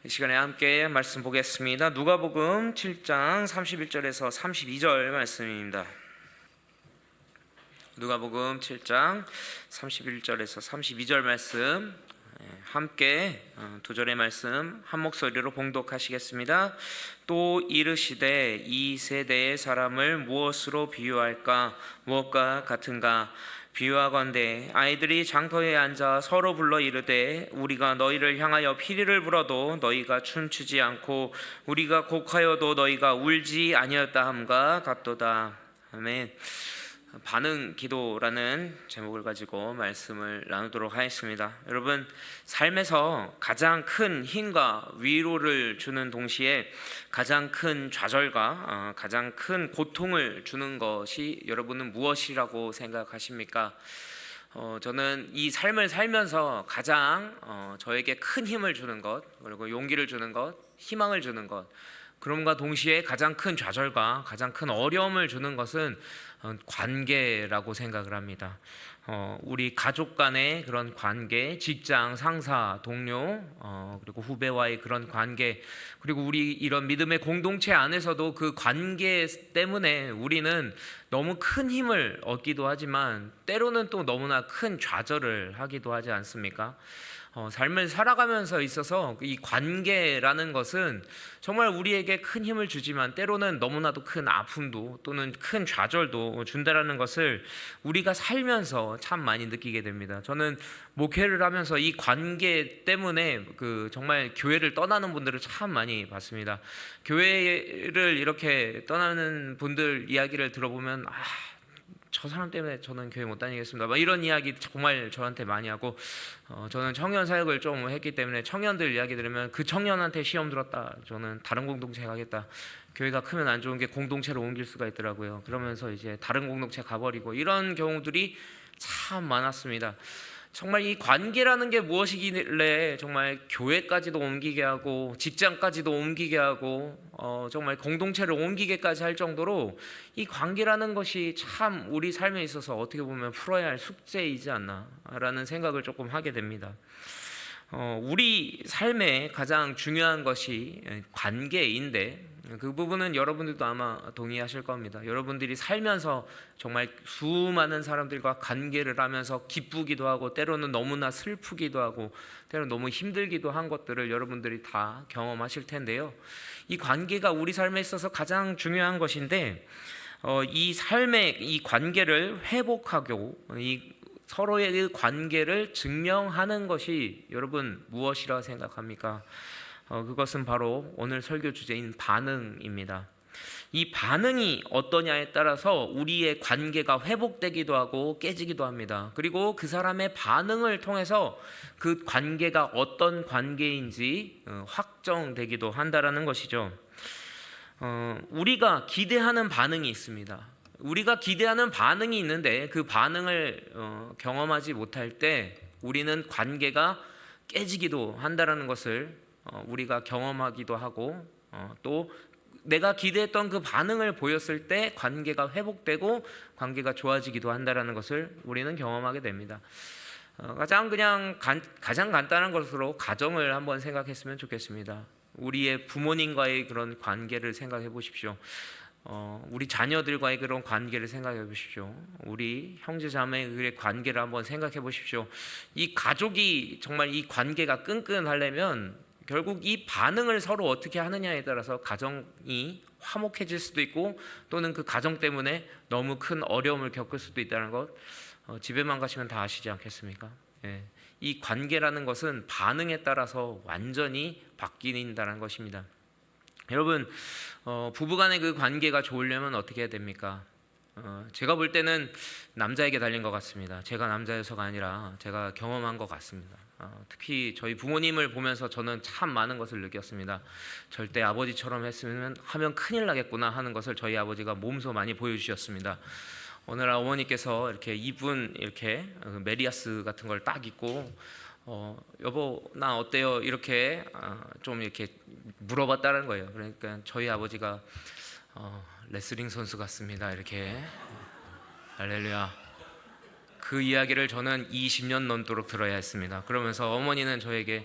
이 시간에 함께 말씀 보겠습니다. 누가복음 7장 31절에서 32절 말씀입니다. 누가복음 7장 31절에서 32절 말씀 함께 두 절의 말씀 한 목소리로 봉독하시겠습니다. 또 이르시되 이 세대의 사람을 무엇으로 비유할까? 무엇과 같은가? 비유하건대 아이들이 장터에 앉아 서로 불러 이르되 우리가 너희를 향하여 피리를 불어도 너희가 춤추지 않고 우리가 곡하여도 너희가 울지 아니었다 함과 같도다. 아멘. 반응 기도라는 제목을 가지고 말씀을 나누도록 하겠습니다. 여러분, 삶에서 가장 큰 힘과 위로를 주는 동시에 가장 큰 좌절과 가장 큰 고통을 주는 것이 여러분은 무엇이라고 생각하십니까? 저는 이 삶을 살면서 가장 저에게 큰 힘을 주는 것, 그리고 용기를 주는 것, 희망을 주는 것, 그럼과 동시에 가장 큰 좌절과 가장 큰 어려움을 주는 것은 관계라고 생각을 합니다. 우리 가족 간의 그런 관계, 직장, 상사, 동료, 그리고 후배와의 그런 관계, 그리고 우리 이런 믿음의 공동체 안에서도 그 관계 때문에 우리는 너무 큰 힘을 얻기도 하지만 때로는 또 너무나 큰 좌절을 하기도 하지 않습니까? 삶을 살아가면서 있어서 이 관계라는 것은 정말 우리에게 큰 힘을 주지만 때로는 너무나도 큰 아픔도 또는 큰 좌절도 준다라는 것을 우리가 살면서 참 많이 느끼게 됩니다. 저는 목회를 하면서 이 관계 때문에 정말 교회를 떠나는 분들을 참 많이 봤습니다. 교회를 이렇게 떠나는 분들 이야기를 들어보면 저 사람 때문에 저는 교회 못 다니겠습니다. 막 이런 이야기 정말 저한테 많이 하고, 저는 청년 사역을 좀 했기 때문에 청년들 이야기 들으면 그 청년한테 시험 들었다, 저는 다른 공동체 가겠다. 교회가 크면 안 좋은 게 공동체로 옮길 수가 있더라고요. 그러면서 이제 다른 공동체 가버리고 이런 경우들이 참 많았습니다. 정말 이 관계라는 게 무엇이길래 정말 교회까지도 옮기게 하고 직장까지도 옮기게 하고 정말 공동체를 옮기게까지 할 정도로 이 관계라는 것이 참 우리 삶에 있어서 어떻게 보면 풀어야 할 숙제이지 않나라는 생각을 조금 하게 됩니다. 우리 삶에 가장 중요한 것이 관계인데 그 부분은 여러분들도 아마 동의하실 겁니다. 여러분들이 살면서 정말 수많은 사람들과 관계를 하면서 기쁘기도 하고 때로는 너무나 슬프기도 하고 때로는 너무 힘들기도 한 것들을 여러분들이 다 경험하실 텐데요. 이 관계가 우리 삶에 있어서 가장 중요한 것인데 이 삶의 이 관계를 회복하고 이 서로의 관계를 증명하는 것이 여러분 무엇이라 생각합니까? 그것은 바로 오늘 설교 주제인 반응입니다. 이 반응이 어떠냐에 따라서 우리의 관계가 회복되기도 하고 깨지기도 합니다. 그리고 그 사람의 반응을 통해서 그 관계가 어떤 관계인지 확정되기도 한다라는 것이죠. 우리가 기대하는 반응이 있습니다. 우리가 기대하는 반응이 있는데 그 반응을 경험하지 못할 때 우리는 관계가 깨지기도 한다라는 것을 우리가 경험하기도 하고 또 내가 기대했던 그 반응을 보였을 때 관계가 회복되고 관계가 좋아지기도 한다라는 것을 우리는 경험하게 됩니다. 가장 간단한 것으로 가정을 한번 생각했으면 좋겠습니다. 우리의 부모님과의 그런 관계를 생각해 보십시오. 우리 자녀들과의 그런 관계를 생각해 보십시오. 우리 형제 자매의 관계를 한번 생각해 보십시오. 이 가족이 정말 이 관계가 끈끈하려면 결국 이 반응을 서로 어떻게 하느냐에 따라서 가정이 화목해질 수도 있고 또는 그 가정 때문에 너무 큰 어려움을 겪을 수도 있다는 것 집에만 가시면 다 아시지 않겠습니까? 이 관계라는 것은 반응에 따라서 완전히 바뀐다는 것입니다. 여러분, 부부간의 그 관계가 좋으려면 어떻게 해야 됩니까? 제가 볼 때는 남자에게 달린 것 같습니다. 제가 남자여서가 아니라 제가 경험한 것 같습니다. 특히 저희 부모님을 보면서 저는 참 많은 것을 느꼈습니다. 절대 아버지처럼 하면 큰일 나겠구나 하는 것을 저희 아버지가 몸소 많이 보여주셨습니다. 오늘 어머니께서 이렇게 이분 이렇게 메리아스 같은 걸 딱 입고 여보 나 어때요? 이렇게 좀 이렇게 물어봤다는 거예요. 그러니까 저희 아버지가 레슬링 선수 같습니다. 이렇게 할렐루야. 그 이야기를 저는 20년 넘도록 들어야 했습니다. 그러면서 어머니는 저에게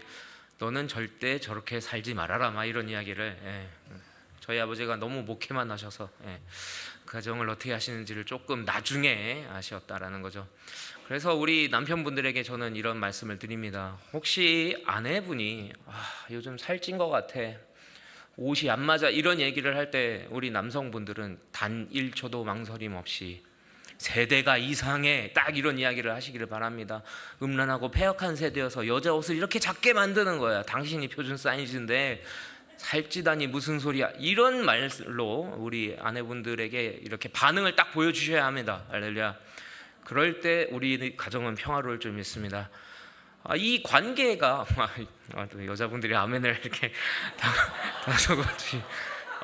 너는 절대 저렇게 살지 말아라, 막 이런 이야기를, 저희 아버지가 너무 목회만 하셔서 그 가정을 어떻게 하시는지를 조금 나중에 아셨다라는 거죠. 그래서 우리 남편분들에게 저는 이런 말씀을 드립니다. 혹시 아내분이 요즘 살찐 것 같아, 옷이 안 맞아, 이런 얘기를 할 때 우리 남성분들은 단 1초도 망설임 없이 세대가 이상해, 딱 이런 이야기를 하시기를 바랍니다. 음란하고 폐역한 세대여서 여자 옷을 이렇게 작게 만드는 거야. 당신이 표준 사이즈인데 살찌다니 무슨 소리야, 이런 말로 우리 아내분들에게 이렇게 반응을 딱 보여주셔야 합니다. 할렐루야. 그럴 때 우리 가정은 평화로울 줄 믿습니다. 이 관계가 또 여자분들이 아멘을 이렇게 다소같이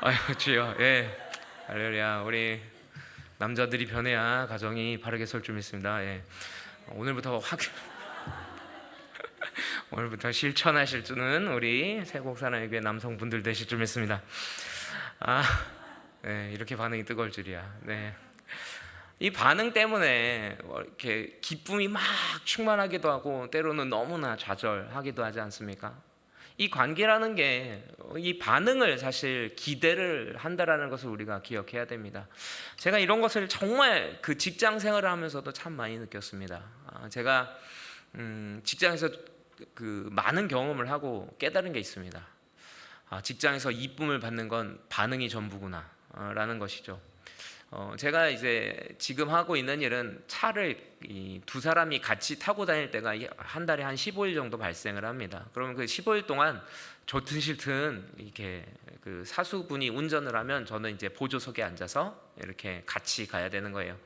아유 주여, 할렐루야. 우리 남자들이 변해야 가정이 바르게 설 줄 믿습니다. 오늘부터 실천하실 줄은 우리 세곡사랑교회 남성분들 되실 줄 믿습니다. 이렇게 반응이 뜨거울 줄이야. 이 반응 때문에 이렇게 기쁨이 막 충만하기도 하고 때로는 너무나 좌절하기도 하지 않습니까? 이 관계라는 게 이 반응을 사실 기대를 한다라는 것을 우리가 기억해야 됩니다. 제가 이런 것을 정말 그 직장 생활을 하면서도 참 많이 느꼈습니다. 제가 직장에서 그 많은 경험을 하고 깨달은 게 있습니다. 직장에서 이쁨을 받는 건 반응이 전부구나 라는 것이죠. 제가 이제 지금 하고 있는 일은 차를 두 사람이 같이 타고 다닐 때가 한 달에 한 15일 정도 발생을 합니다. 그러면 그 15일 동안 좋든 싫든 이렇게 그 사수분이 운전을 하면 저는 이제 보조석에 앉아서 이렇게 같이 가야 되는 거예요.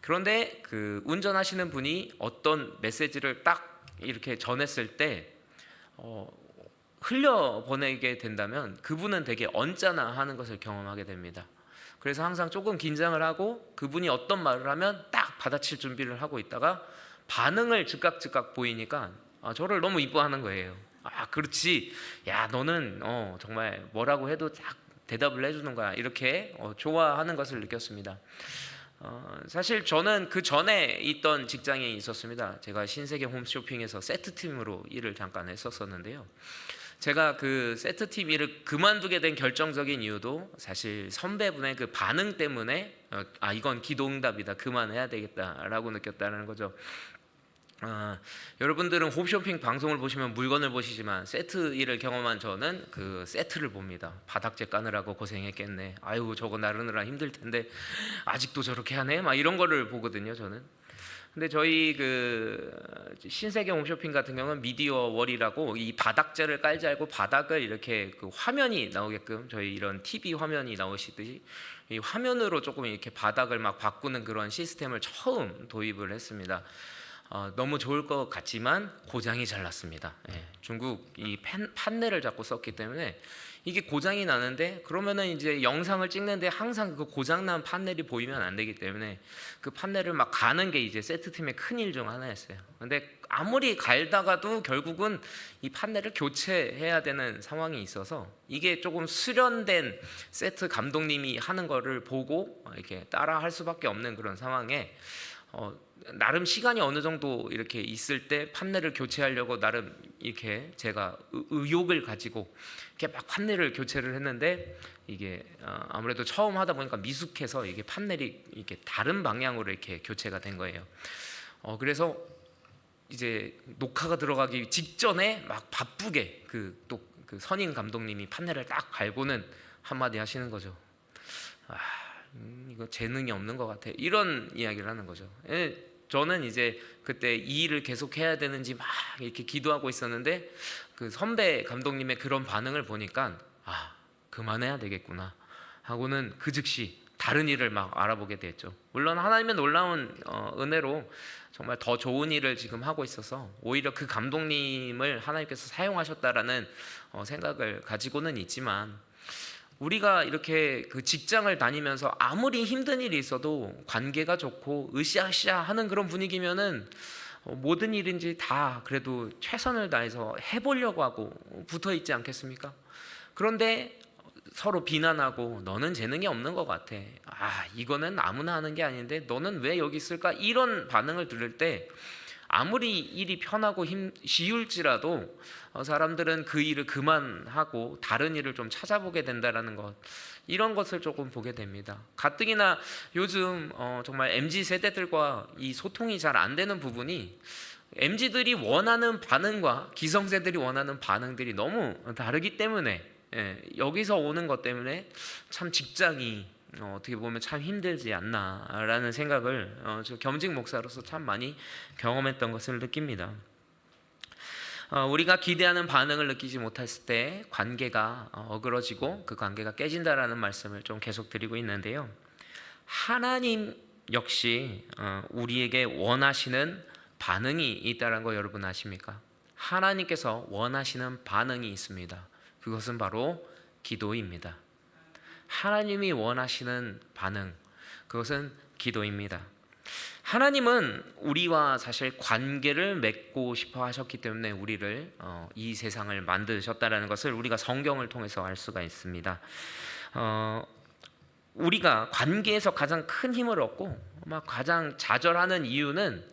그런데 그 운전하시는 분이 어떤 메시지를 딱 이렇게 전했을 때 흘려보내게 된다면 그분은 되게 언짢아 하는 것을 경험하게 됩니다. 그래서 항상 조금 긴장을 하고 그분이 어떤 말을 하면 딱 받아칠 준비를 하고 있다가 반응을 즉각 보이니까 저를 너무 이뻐하는 거예요. 그렇지, 야 너는 정말 뭐라고 해도 딱 대답을 해주는 거야, 이렇게 좋아하는 것을 느꼈습니다. 사실 저는 그 전에 있던 직장에 있었습니다. 제가 신세계 홈쇼핑에서 세트팀으로 일을 잠깐 했었었는데요. 제가 그 세트팀 일을 그만두게 된 결정적인 이유도 사실 선배분의 그 반응 때문에 이건 기도응답이다, 그만해야 되겠다라고 느꼈다는 거죠. 여러분들은 홈쇼핑 방송을 보시면 물건을 보시지만 세트 일을 경험한 저는 그 세트를 봅니다. 바닥재 까느라고 고생했겠네, 아유 저거 나르느라 힘들 텐데 아직도 저렇게 하네, 막 이런 거를 보거든요 저는. 근데 저희 그 신세계 홈쇼핑 같은 경우는 미디어 월이라고 이 바닥재를 깔지 않고 바닥을 이렇게 그 화면이 나오게끔, 저희 이런 TV 화면이 나오시듯이 이 화면으로 조금 이렇게 바닥을 막 바꾸는 그런 시스템을 처음 도입을 했습니다. 너무 좋을 것 같지만 고장이 잘 났습니다. 중국 이 판넬을 자꾸 썼기 때문에 이게 고장이 나는데, 그러면은 이제 영상을 찍는데 항상 그 고장난 판넬이 보이면 안 되기 때문에 그 판넬을 막 가는 게 이제 세트팀의 큰일 중 하나였어요. 근데 아무리 갈다가도 결국은 이 판넬을 교체해야 되는 상황이 있어서 이게 조금 수련된 세트 감독님이 하는 거를 보고 이렇게 따라 할 수밖에 없는 그런 상황에 나름 시간이 어느 정도 이렇게 있을 때 판넬을 교체하려고 나름 이렇게 제가 의욕을 가지고 이렇게 막 판넬을 교체를 했는데 이게 아무래도 처음 하다 보니까 미숙해서 이게 판넬이 이렇게 다른 방향으로 이렇게 교체가 된 거예요. 그래서 이제 녹화가 들어가기 직전에 막 바쁘게 그 선임 감독님이 판넬을 딱 갈고는 한마디 하시는 거죠. 이거 재능이 없는 것 같아, 이런 이야기를 하는 거죠. 저는 이제 그때 이 일을 계속 해야 되는지 막 이렇게 기도하고 있었는데 그 선배 감독님의 그런 반응을 보니까 그만해야 되겠구나 하고는 그 즉시 다른 일을 막 알아보게 됐죠. 물론 하나님의 놀라운 은혜로 정말 더 좋은 일을 지금 하고 있어서 오히려 그 감독님을 하나님께서 사용하셨다라는 생각을 가지고는 있지만, 우리가 이렇게 그 직장을 다니면서 아무리 힘든 일이 있어도 관계가 좋고 으쌰으쌰 하는 그런 분위기면은 모든 일인지 다 그래도 최선을 다해서 해보려고 하고 붙어 있지 않겠습니까? 그런데 서로 비난하고 너는 재능이 없는 것 같아, 이거는 아무나 하는 게 아닌데 너는 왜 여기 있을까, 이런 반응을 들을 때 아무리 일이 편하고 쉬울지라도 사람들은 그 일을 그만하고 다른 일을 좀 찾아보게 된다라는 것, 이런 것을 조금 보게 됩니다. 가뜩이나 요즘 정말 MZ 세대들과 이 소통이 잘 안 되는 부분이, MZ들이 원하는 반응과 기성세들이 원하는 반응들이 너무 다르기 때문에, 여기서 오는 것 때문에 참 직장이 어떻게 보면 참 힘들지 않나라는 생각을 저 겸직 목사로서 참 많이 경험했던 것을 느낍니다. 우리가 기대하는 반응을 느끼지 못했을 때 관계가 어그러지고 그 관계가 깨진다라는 말씀을 좀 계속 드리고 있는데요. 하나님 역시 우리에게 원하시는 반응이 있다는 거 여러분 아십니까? 하나님께서 원하시는 반응이 있습니다. 그것은 바로 기도입니다. 하나님이 원하시는 반응, 그것은 기도입니다. 하나님은 우리와 사실 관계를 맺고 싶어 하셨기 때문에 우리를 이 세상을 만드셨다는 것을 우리가 성경을 통해서 알 수가 있습니다. 우리가 관계에서 가장 큰 힘을 얻고 가장 좌절하는 이유는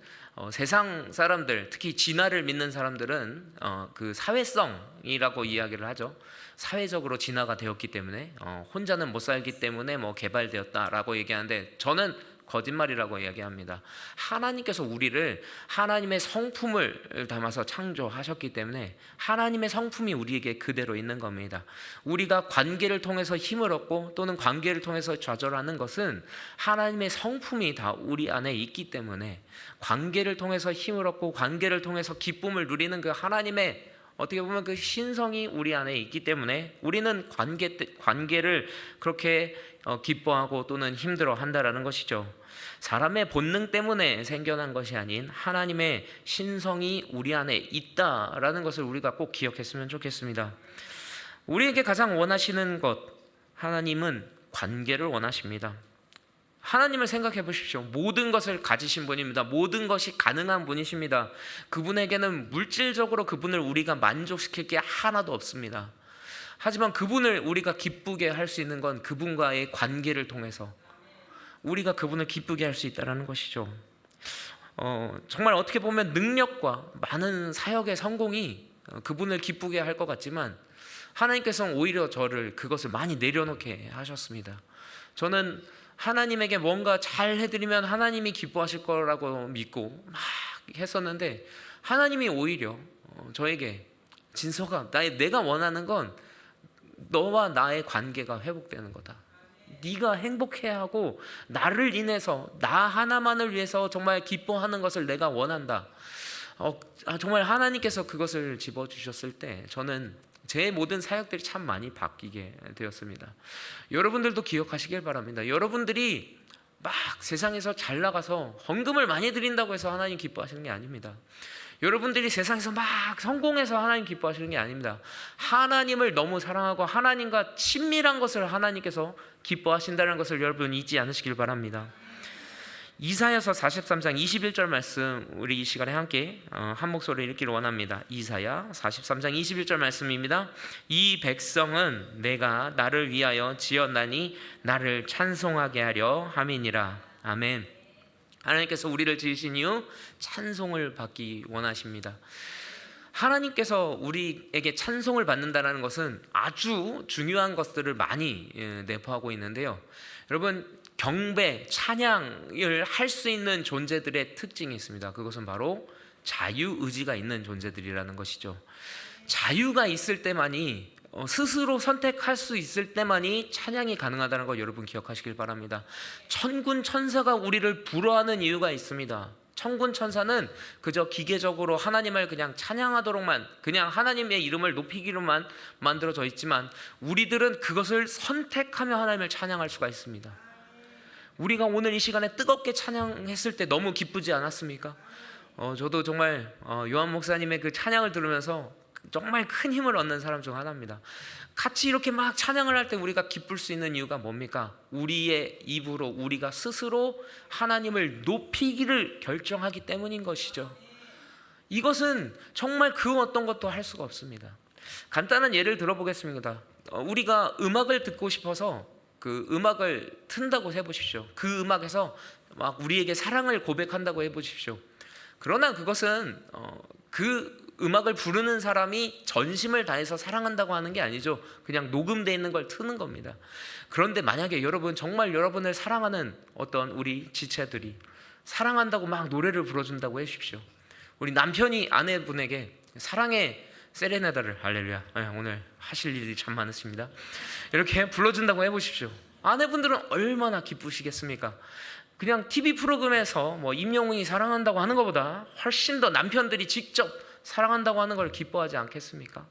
세상 사람들, 특히 진화를 믿는 사람들은 그 사회성이라고 이야기를 하죠. 사회적으로 진화가 되었기 때문에 혼자는 못 살기 때문에 개발되었다라고 얘기하는데, 저는 거짓말이라고 이야기합니다. 하나님께서 우리를 하나님의 성품을 담아서 창조하셨기 때문에 하나님의 성품이 우리에게 그대로 있는 겁니다. 우리가 관계를 통해서 힘을 얻고 또는 관계를 통해서 좌절하는 것은 하나님의 성품이 다 우리 안에 있기 때문에, 관계를 통해서 힘을 얻고 관계를 통해서 기쁨을 누리는 그 하나님의 어떻게 보면 그 신성이 우리 안에 있기 때문에 우리는 관계를 그렇게 기뻐하고 또는 힘들어 한다라는 것이죠. 사람의 본능 때문에 생겨난 것이 아닌 하나님의 신성이 우리 안에 있다라는 것을 우리가 꼭 기억했으면 좋겠습니다. 우리에게 가장 원하시는 것, 하나님은 관계를 원하십니다. 하나님을 생각해 보십시오. 모든 것을 가지신 분입니다. 모든 것이 가능한 분이십니다. 그분에게는 물질적으로 그분을 우리가 만족시킬 게 하나도 없습니다. 하지만 그분을 우리가 기쁘게 할 수 있는 건 그분과의 관계를 통해서 우리가 그분을 기쁘게 할 수 있다는 것이죠. 정말 어떻게 보면 능력과 많은 사역의 성공이 그분을 기쁘게 할 것 같지만, 하나님께서는 오히려 저를 그것을 많이 내려놓게 하셨습니다. 저는 하나님에게 뭔가 잘 해드리면 하나님이 기뻐하실 거라고 믿고 막 했었는데, 하나님이 오히려 저에게 진서가, 내가 원하는 건 너와 나의 관계가 회복되는 거다. 네가 행복해야 하고 나를 인해서 나 하나만을 위해서 정말 기뻐하는 것을 내가 원한다. 정말 하나님께서 그것을 집어주셨을 때 저는 제 모든 사역들이 참 많이 바뀌게 되었습니다. 여러분들도 기억하시길 바랍니다. 여러분들이 막 세상에서 잘 나가서 헌금을 많이 드린다고 해서 하나님 기뻐하시는 게 아닙니다. 여러분들이 세상에서 막 성공해서 하나님 기뻐하시는 게 아닙니다. 하나님을 너무 사랑하고 하나님과 친밀한 것을 하나님께서 기뻐하신다는 것을 여러분 잊지 않으시길 바랍니다. 이사야서 43장 21절 말씀, 우리 이 시간에 함께 한 목소리로 읽기를 원합니다. 이사야 43장 21절 말씀입니다. 이 백성은 내가 나를 위하여 지었나니 나를 찬송하게 하려 함이니라. 아멘. 하나님께서 우리를 지으신 이유 찬송을 받기 원하십니다. 하나님께서 우리에게 찬송을 받는다는 것은 아주 중요한 것들을 많이 내포하고 있는데요. 여러분, 경배, 찬양을 할 수 있는 존재들의 특징이 있습니다. 그것은 바로 자유의지가 있는 존재들이라는 것이죠. 자유가 있을 때만이, 스스로 선택할 수 있을 때만이 찬양이 가능하다는 거 여러분 기억하시길 바랍니다. 천군 천사가 우리를 부러워하는 이유가 있습니다. 천군 천사는 그저 기계적으로 하나님을 그냥 찬양하도록만, 그냥 하나님의 이름을 높이기로만 만들어져 있지만, 우리들은 그것을 선택하며 하나님을 찬양할 수가 있습니다. 우리가 오늘 이 시간에 뜨겁게 찬양했을 때 너무 기쁘지 않았습니까? 저도 정말 요한 목사님의 그 찬양을 들으면서 정말 큰 힘을 얻는 사람 중 하나입니다. 같이 이렇게 막 찬양을 할 때 우리가 기쁠 수 있는 이유가 뭡니까? 우리의 입으로 우리가 스스로 하나님을 높이기를 결정하기 때문인 것이죠. 이것은 정말 그 어떤 것도 할 수가 없습니다. 간단한 예를 들어보겠습니다. 우리가 음악을 듣고 싶어서 그 음악을 튼다고 해보십시오. 그 음악에서 막 우리에게 사랑을 고백한다고 해보십시오. 그러나 그것은 그 음악을 부르는 사람이 전심을 다해서 사랑한다고 하는 게 아니죠. 그냥 녹음되어 있는 걸 트는 겁니다. 그런데 만약에 여러분 정말 여러분을 사랑하는 어떤 우리 지체들이 사랑한다고 막 노래를 불러준다고 해주십시오. 우리 남편이 아내분에게 사랑의 세레나다를, 할렐루야, 오늘 하실 일이 참 많으십니다. 이렇게 불러준다고 해보십시오. 아내분들은 얼마나 기쁘시겠습니까? 그냥 TV 프로그램에서 뭐 임영웅이 사랑한다고 하는 것보다 훨씬 더 남편들이 직접 사랑한다고 하는 걸 기뻐하지 않겠습니까?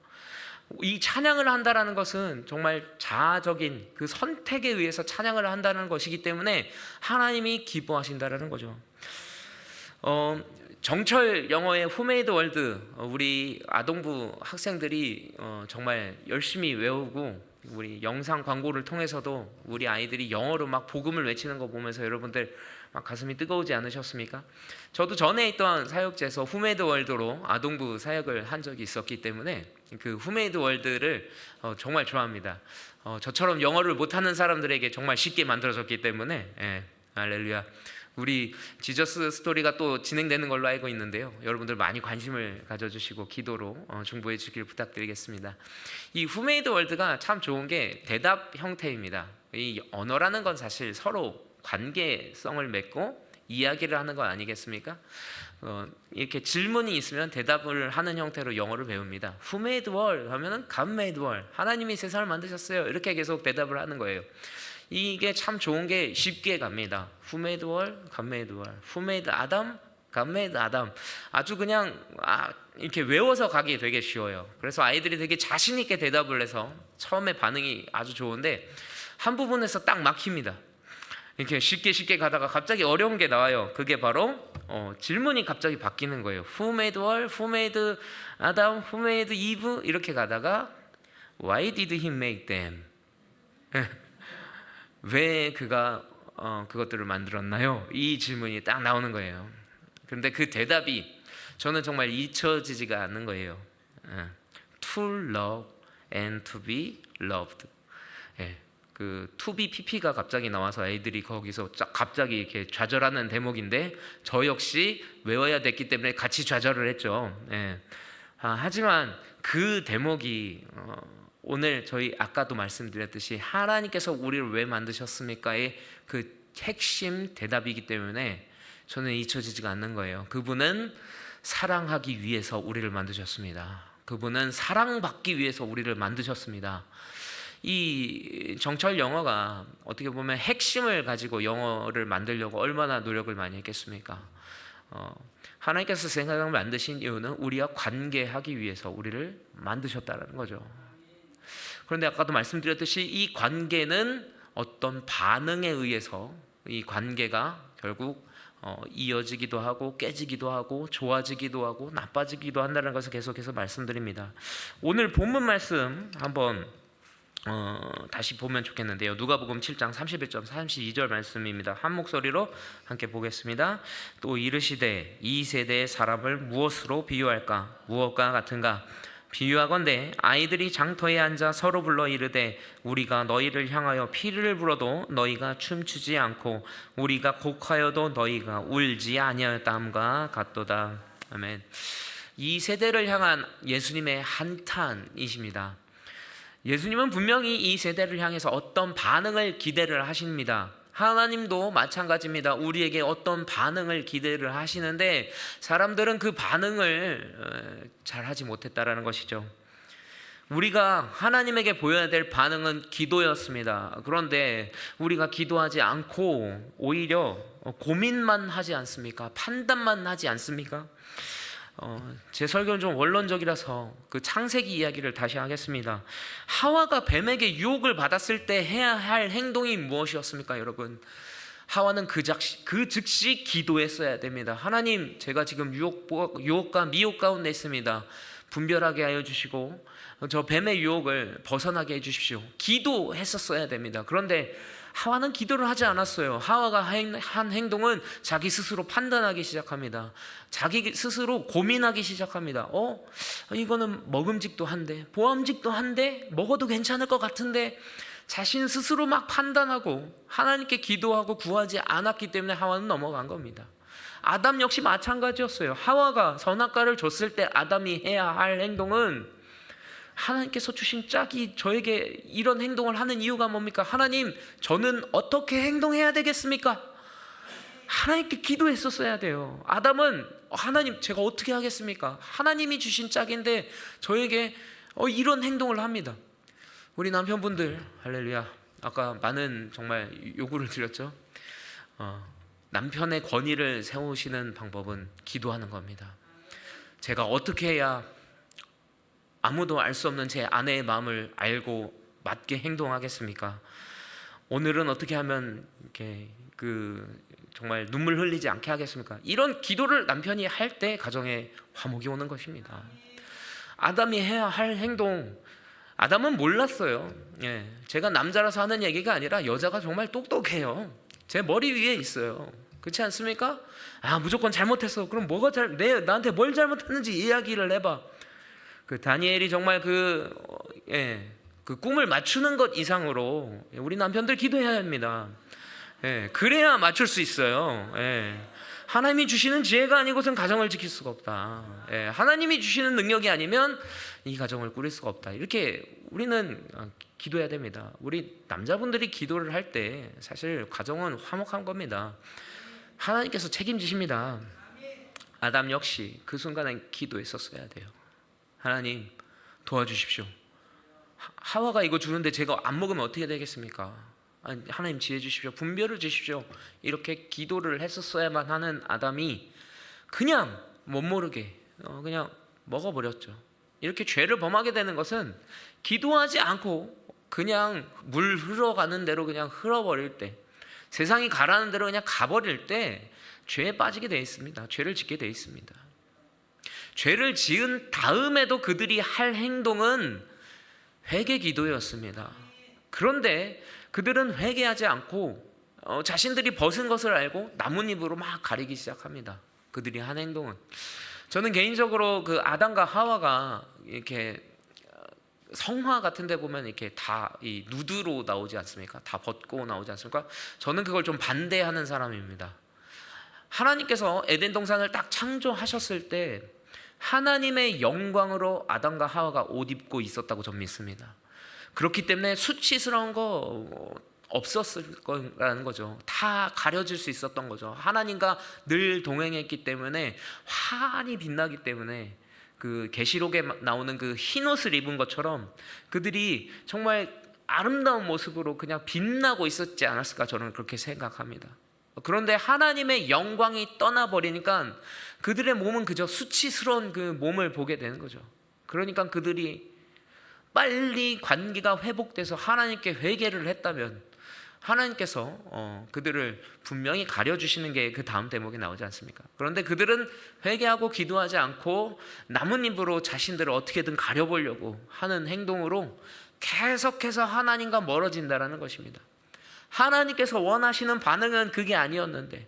이 찬양을 한다는 것은 정말 자아적인 그 선택에 의해서 찬양을 한다는 것이기 때문에 하나님이 기뻐하신다는 거죠. 정철 영어의 Who Made the World, 우리 아동부 학생들이 정말 열심히 외우고 우리 영상 광고를 통해서도 우리 아이들이 영어로 막 복음을 외치는 거 보면서 여러분들 막 가슴이 뜨거우지 않으셨습니까? 저도 전에 있던 사역지에서 Who Made the World로 아동부 사역을 한 적이 있었기 때문에 그 Who Made the World를 정말 좋아합니다. 저처럼 영어를 못하는 사람들에게 정말 쉽게 만들어졌기 때문에 할렐루야. 우리 지저스 스토리가 또 진행되는 걸로 알고 있는데요. 여러분들 많이 관심을 가져주시고 기도로 중보해 주길 부탁드리겠습니다. 이 Who Made the World가 참 좋은 게 대답 형태입니다. 이 언어라는 건 사실 서로 관계성을 맺고 이야기를 하는 거 아니겠습니까? 이렇게 질문이 있으면 대답을 하는 형태로 영어를 배웁니다. Who made the world? 하면은 God made the world. 하나님이 세상을 만드셨어요. 이렇게 계속 대답을 하는 거예요. 이게 참 좋은 게 쉽게 갑니다. Who made the world? God made the world. Who made Adam? God made Adam. 아주 그냥 이렇게 외워서 가기 되게 쉬워요. 그래서 아이들이 되게 자신 있게 대답을 해서 처음에 반응이 아주 좋은데 한 부분에서 딱 막힙니다. 이렇게 쉽게 가다가 갑자기 어려운 게 나와요. 그게 바로 질문이 갑자기 바뀌는 거예요. Who made the world? Who made Adam? Who made Eve? 이렇게 가다가 Why did he make them? 왜 그가 그것들을 만들었나요? 이 질문이 딱 나오는 거예요. 그런데 그 대답이 저는 정말 잊혀지지가 않는 거예요. To love and to be loved. 그 to be pp가 갑자기 나와서 애들이 거기서 갑자기 이렇게 좌절하는 대목인데 저 역시 외워야 됐기 때문에 같이 좌절을 했죠. 하지만 그 대목이 오늘 저희 아까도 말씀드렸듯이 하나님께서 우리를 왜 만드셨습니까의 그 핵심 대답이기 때문에 저는 잊혀지지가 않는 거예요. 그분은 사랑하기 위해서 우리를 만드셨습니다. 그분은 사랑받기 위해서 우리를 만드셨습니다. 이 정철 영어가 어떻게 보면 핵심을 가지고 영어를 만들려고 얼마나 노력을 많이 했겠습니까? 하나님께서 세상을 만드신 이유는 우리와 관계하기 위해서 우리를 만드셨다는 거죠. 그런데 아까도 말씀드렸듯이 이 관계는 어떤 반응에 의해서 이 관계가 결국 이어지기도 하고 깨지기도 하고 좋아지기도 하고 나빠지기도 한다는 것을 계속해서 말씀드립니다. 오늘 본문 말씀 한번 다시 보면 좋겠는데요. 누가복음 7장 31절 32절 말씀입니다. 한 목소리로 함께 보겠습니다. 또 이르시되 이 세대의 사람을 무엇으로 비유할까? 무엇과 같은가? 비유하건대 아이들이 장터에 앉아 서로 불러 이르되 우리가 너희를 향하여 피를 불어도 너희가 춤추지 않고 우리가 곡하여도 너희가 울지 아니하였다함과 같도다. 아멘. 이 세대를 향한 예수님의 한탄이십니다. 예수님은 분명히 이 세대를 향해서 어떤 반응을 기대를 하십니다. 하나님도 마찬가지입니다. 우리에게 어떤 반응을 기대를 하시는데 사람들은 그 반응을 잘 하지 못했다라는 것이죠. 우리가 하나님에게 보여야 될 반응은 기도였습니다. 그런데 우리가 기도하지 않고 오히려 고민만 하지 않습니까? 판단만 하지 않습니까? 제 설교는 좀 원론적이라서 그 창세기 이야기를 다시 하겠습니다. 하와가 뱀에게 유혹을 받았을 때 해야 할 행동이 무엇이었습니까, 여러분? 하와는 그 즉시 기도했어야 됩니다. 하나님, 제가 지금 유혹과 미혹 가운데 있습니다. 분별하게 하여 주시고 저 뱀의 유혹을 벗어나게 해주십시오. 기도했었어야 됩니다. 그런데 하와는 기도를 하지 않았어요. 하와가 한 행동은 자기 스스로 판단하기 시작합니다. 자기 스스로 고민하기 시작합니다. 이거는 먹음직도 한데, 보암직도 한데, 먹어도 괜찮을 것 같은데, 자신 스스로 막 판단하고 하나님께 기도하고 구하지 않았기 때문에 하와는 넘어간 겁니다. 아담 역시 마찬가지였어요. 하와가 선악과를 줬을 때 아담이 해야 할 행동은 하나님께서 주신 짝이 저에게 이런 행동을 하는 이유가 뭡니까? 하나님, 저는 어떻게 행동해야 되겠습니까? 하나님께 기도했었어야 돼요. 아담은 하나님, 제가 어떻게 하겠습니까? 하나님이 주신 짝인데 저에게 이런 행동을 합니다. 우리 남편분들, 할렐루야, 아까 많은 정말 요구를 드렸죠. 남편의 권위를 세우시는 방법은 기도하는 겁니다. 제가 어떻게 해야 아무도 알 수 없는 제 아내의 마음을 알고 맞게 행동하겠습니까? 오늘은 어떻게 하면 이렇게 정말 눈물 흘리지 않게 하겠습니까? 이런 기도를 남편이 할 때 가정에 화목이 오는 것입니다. 아담이 해야 할 행동, 아담은 몰랐어요. 제가 남자라서 하는 얘기가 아니라 여자가 정말 똑똑해요. 제 머리 위에 있어요. 그렇지 않습니까? 무조건 잘못했어. 그럼 나한테 뭘 잘못했는지 이야기를 해봐. 다니엘이 정말 그 꿈을 맞추는 것 이상으로 우리 남편들 기도해야 합니다. 그래야 맞출 수 있어요. 하나님이 주시는 지혜가 아니고선 가정을 지킬 수가 없다. 하나님이 주시는 능력이 아니면 이 가정을 꾸릴 수가 없다. 이렇게 우리는 기도해야 됩니다. 우리 남자분들이 기도를 할 때 사실 가정은 화목한 겁니다. 하나님께서 책임지십니다. 아담 역시 그 순간에 기도했었어야 돼요. 하나님, 도와주십시오. 하와가 이거 주는데 제가 안 먹으면 어떻게 되겠습니까? 하나님 지혜 주십시오. 분별을 주십시오. 이렇게 기도를 했었어야만 하는 아담이 그냥 못 모르게 그냥 먹어버렸죠. 이렇게 죄를 범하게 되는 것은 기도하지 않고 그냥 물 흘러가는 대로 그냥 흘러버릴 때, 세상이 가라는 대로 그냥 가버릴 때 죄에 빠지게 되어 있습니다. 죄를 짓게 되어 있습니다. 죄를 지은 다음에도 그들이 할 행동은 회개 기도였습니다. 그런데 그들은 회개하지 않고 자신들이 벗은 것을 알고 나뭇잎으로 막 가리기 시작합니다. 그들이 한 행동은, 저는 개인적으로 그 아담과 하와가 이렇게 성화 같은 데 보면 이렇게 다 이 누드로 나오지 않습니까? 다 벗고 나오지 않습니까? 저는 그걸 좀 반대하는 사람입니다. 하나님께서 에덴 동산을 딱 창조하셨을 때 하나님의 영광으로 아담과 하와가 옷 입고 있었다고 저는 믿습니다. 그렇기 때문에 수치스러운 거 없었을 거라는 거죠. 다 가려질 수 있었던 거죠. 하나님과 늘 동행했기 때문에, 환히 빛나기 때문에 그 계시록에 나오는 그 흰 옷을 입은 것처럼 그들이 정말 아름다운 모습으로 그냥 빛나고 있었지 않았을까, 저는 그렇게 생각합니다. 그런데 하나님의 영광이 떠나버리니까 그들의 몸은 그저 수치스러운 그 몸을 보게 되는 거죠. 그러니까 그들이 빨리 관계가 회복돼서 하나님께 회개를 했다면 하나님께서 그들을 분명히 가려주시는 게 그 다음 대목에 나오지 않습니까? 그런데 그들은 회개하고 기도하지 않고 나뭇잎으로 자신들을 어떻게든 가려보려고 하는 행동으로 계속해서 하나님과 멀어진다는 것입니다. 하나님께서 원하시는 반응은 그게 아니었는데,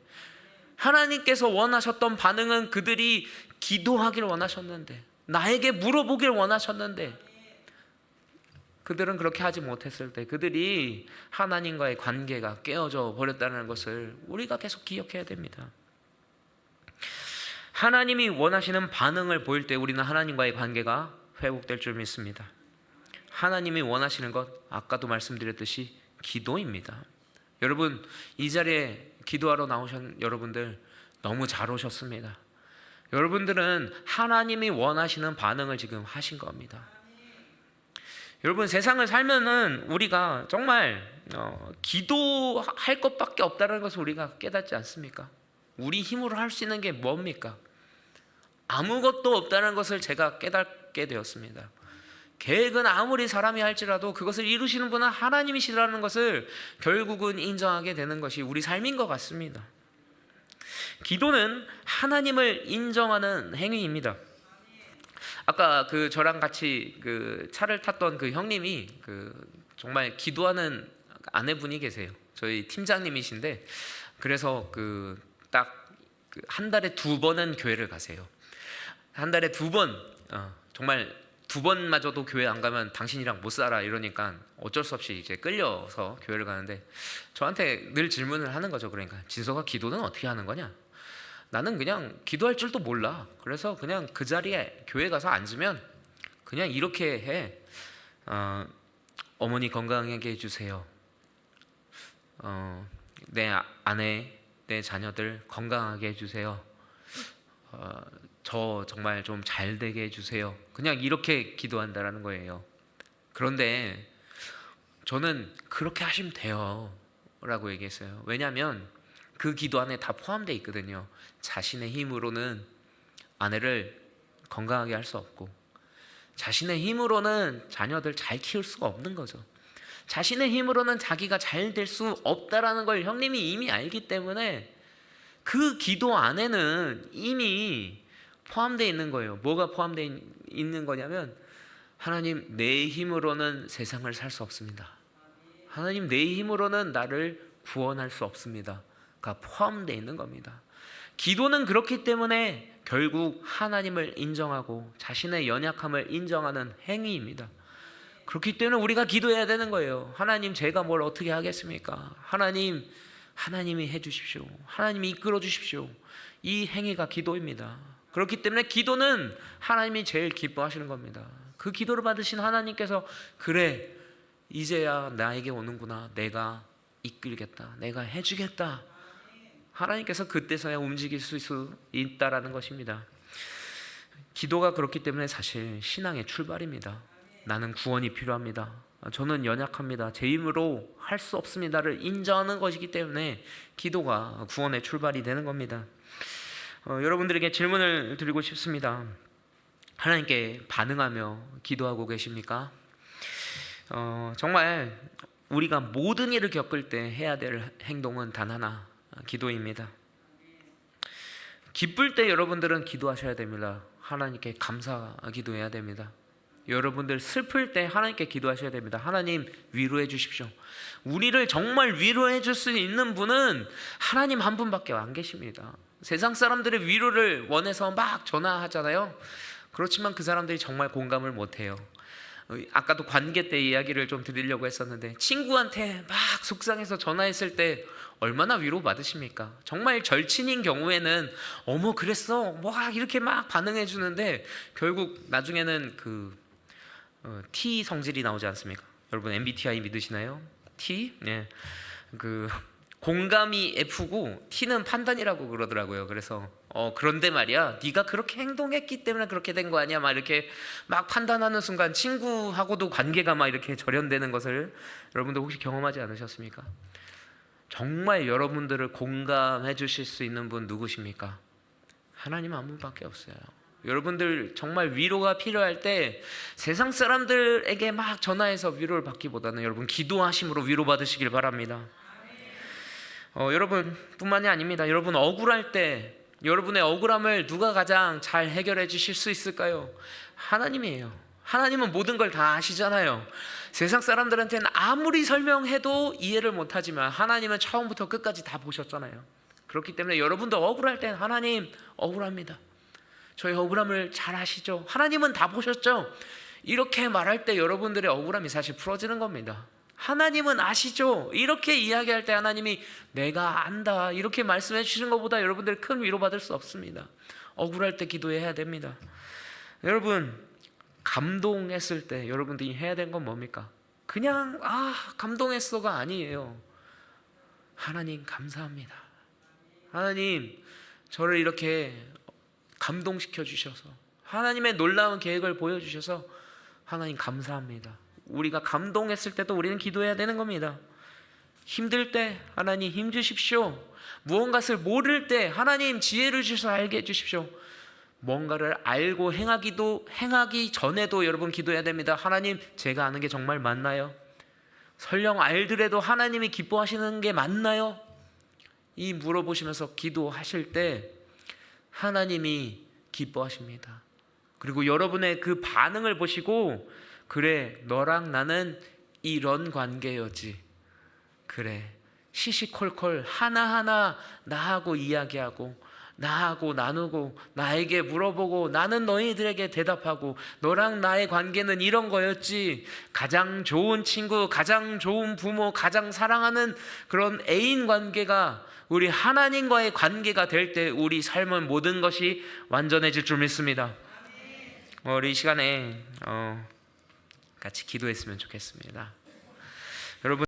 하나님께서 원하셨던 반응은 그들이 기도하기를 원하셨는데, 나에게 물어보길 원하셨는데, 그들은 그렇게 하지 못했을 때 그들이 하나님과의 관계가 깨어져 버렸다는 것을 우리가 계속 기억해야 됩니다. 하나님이 원하시는 반응을 보일 때 우리는 하나님과의 관계가 회복될 줄 믿습니다. 하나님이 원하시는 것, 아까도 말씀드렸듯이 기도입니다. 여러분, 이 자리에 기도하러 나오신 여러분들 너무 잘 오셨습니다. 여러분들은 하나님이 원하시는 반응을 지금 하신 겁니다. 여러분, 세상을 살면은 우리가 정말 기도할 것밖에 없다는 것을 우리가 깨닫지 않습니까? 우리 힘으로 할 수 있는 게 뭡니까? 아무것도 없다는 것을 제가 깨닫게 되었습니다. 계획은 아무리 사람이 할지라도 그것을 이루시는 분은 하나님이시라는 것을 결국은 인정하게 되는 것이 우리 삶인 것 같습니다. 기도는 하나님을 인정하는 행위입니다. 아까 저랑 같이 차를 탔던 그 형님이 정말 기도하는 아내분이 계세요. 저희 팀장님이신데, 그래서 딱 한 달에 2번은 교회를 가세요. 한 달에 2번, 정말 2번마저도 교회 안 가면 당신이랑 못 살아 이러니까 어쩔 수 없이 이제 끌려서 교회를 가는데, 저한테 늘 질문을 하는 거죠. 그러니까 진서가 기도는 어떻게 하는 거냐? 나는 그냥 기도할 줄도 몰라. 그래서 그냥 그 자리에 교회 가서 앉으면 그냥 이렇게 해. 어머니 건강하게 해주세요. 내 아내, 내 자녀들 건강하게 해주세요. 저 정말 좀 잘 되게 해주세요. 그냥 이렇게 기도한다라는 거예요. 그런데 저는 그렇게 하시면 돼요 라고 얘기했어요. 왜냐하면 그 기도 안에 다 포함되어 있거든요. 자신의 힘으로는 아내를 건강하게 할 수 없고, 자신의 힘으로는 자녀들 잘 키울 수가 없는 거죠. 자신의 힘으로는 자기가 잘 될 수 없다라는 걸 형님이 이미 알기 때문에 그 기도 안에는 이미 포함되어 있는 거예요. 뭐가 포함되어 있는 거냐면, 하나님, 내 힘으로는 세상을 살 수 없습니다. 하나님, 내 힘으로는 나를 구원할 수 없습니다 가 포함되어 있는 겁니다. 기도는 그렇기 때문에 결국 하나님을 인정하고 자신의 연약함을 인정하는 행위입니다. 그렇기 때문에 우리가 기도해야 되는 거예요. 하나님, 제가 뭘 어떻게 하겠습니까? 하나님이 해주십시오. 하나님이 이끌어 주십시오. 이 행위가 기도입니다. 그렇기 때문에 기도는 하나님이 제일 기뻐하시는 겁니다. 그 기도를 받으신 하나님께서, 그래, 이제야 나에게 오는구나. 내가 이끌겠다. 내가 해주겠다. 하나님께서 그때서야 움직일 수 있다라는 것입니다. 기도가 그렇기 때문에 사실 신앙의 출발입니다. 나는 구원이 필요합니다. 저는 연약합니다. 제 힘으로 할 수 없습니다를 인정하는 것이기 때문에 기도가 구원의 출발이 되는 겁니다. 여러분들에게 질문을 드리고 싶습니다. 하나님께 반응하며 기도하고 계십니까? 정말 우리가 모든 일을 겪을 때 해야 될 행동은 단 하나, 기도입니다. 기쁠 때 여러분들은 기도하셔야 됩니다. 하나님께 감사 기도해야 됩니다. 여러분들 슬플 때 하나님께 기도하셔야 됩니다. 하나님, 위로해 주십시오. 우리를 정말 위로해 줄 수 있는 분은 하나님 한 분밖에 안 계십니다. 세상 사람들의 위로를 원해서 막 전화하잖아요. 그렇지만 그 사람들이 정말 공감을 못해요. 아까도 관계 때 이야기를 좀 드리려고 했었는데, 친구한테 막 속상해서 전화했을 때 얼마나 위로받으십니까? 정말 절친인 경우에는 어머 그랬어 막 이렇게 막 반응해 주는데, 결국 나중에는 T 성질이 나오지 않습니까? 여러분 MBTI 믿으시나요? T? 네. 공감이 F고 T는 판단이라고 그러더라고요. 그래서 그런데 말이야, 네가 그렇게 행동했기 때문에 그렇게 된 거 아니야? 막 이렇게 막 판단하는 순간 친구하고도 관계가 막 이렇게 절연되는 것을 여러분들 혹시 경험하지 않으셨습니까? 정말 여러분들을 공감해 주실 수 있는 분 누구십니까? 하나님 한 분밖에 없어요. 여러분들 정말 위로가 필요할 때 세상 사람들에게 막 전화해서 위로를 받기보다는 여러분 기도하심으로 위로받으시길 바랍니다. 여러분 뿐만이 아닙니다. 여러분 억울할 때 여러분의 억울함을 누가 가장 잘 해결해 주실 수 있을까요? 하나님이에요. 하나님은 모든 걸 다 아시잖아요. 세상 사람들한테는 아무리 설명해도 이해를 못하지만 하나님은 처음부터 끝까지 다 보셨잖아요. 그렇기 때문에 여러분도 억울할 땐 하나님 억울합니다. 저희 억울함을 잘 아시죠? 하나님은 다 보셨죠? 이렇게 말할 때 여러분들의 억울함이 사실 풀어지는 겁니다. 하나님은 아시죠? 이렇게 이야기할 때 하나님이 내가 안다 이렇게 말씀해 주시는 것보다 여러분들 큰 위로받을 수 없습니다. 억울할 때 기도해야 됩니다. 여러분 감동했을 때 여러분들이 해야 되는 건 뭡니까? 그냥 감동했어가 아니에요. 하나님 감사합니다. 하나님 저를 이렇게 감동시켜 주셔서 하나님의 놀라운 계획을 보여주셔서 하나님 감사합니다. 우리가 감동했을 때도 우리는 기도해야 되는 겁니다. 힘들 때 하나님 힘 주십시오. 무언가를 모를 때 하나님 지혜를 주셔서 알게 해주십시오. 뭔가를 알고 행하기 전에도 여러분 기도해야 됩니다. 하나님 제가 아는 게 정말 맞나요? 설령 알더라도 하나님이 기뻐하시는 게 맞나요? 이 물어보시면서 기도하실 때 하나님이 기뻐하십니다. 그리고 여러분의 그 반응을 보시고 그래 너랑 나는 이런 관계였지. 그래 시시콜콜 하나하나 나하고 이야기하고 나하고 나누고 나에게 물어보고 나는 너희들에게 대답하고 너랑 나의 관계는 이런 거였지. 가장 좋은 친구, 가장 좋은 부모, 가장 사랑하는 그런 애인 관계가 우리 하나님과의 관계가 될 때 우리 삶은 모든 것이 완전해질 줄 믿습니다. 우리 이 시간에 같이 기도했으면 좋겠습니다. 여러분